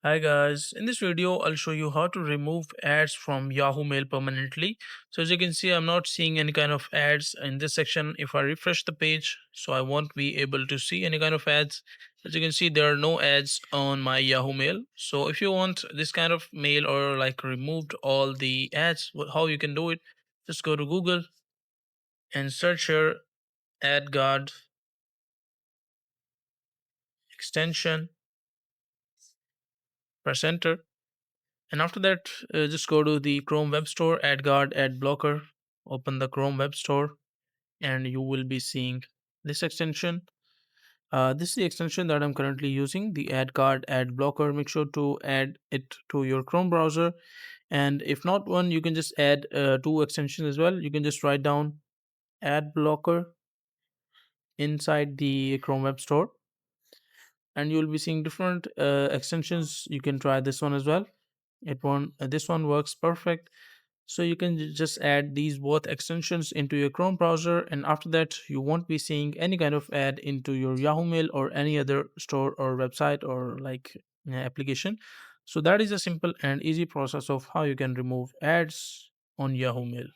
Hi guys, in this video I'll show you how to remove ads from Yahoo Mail permanently. So as you can see, I'm not seeing any kind of ads in this section. If I refresh the page, so I won't be able to see any kind of ads. As you can see, there are no ads on my Yahoo Mail. So if you want this kind of mail or like removed all the ads, how you can do it, just go to Google and search your ad guard extension, press enter. And after that, just go to the Chrome Web Store, AdGuard Ad Blocker. Open the Chrome Web Store, and you will be seeing this extension. This is the extension that I'm currently using, the AdGuard Ad Blocker. Make sure to add it to your Chrome browser. And if not one, you can just add two extensions as well. You can just write down Ad Blocker inside the Chrome Web Store, and you will be seeing different extensions. You can try this one as well. This one works perfect. So you can just add these both extensions into your Chrome browser, and after that you won't be seeing any kind of ad into your Yahoo Mail or any other store or website or like application. So that is a simple and easy process of how you can remove ads on Yahoo Mail.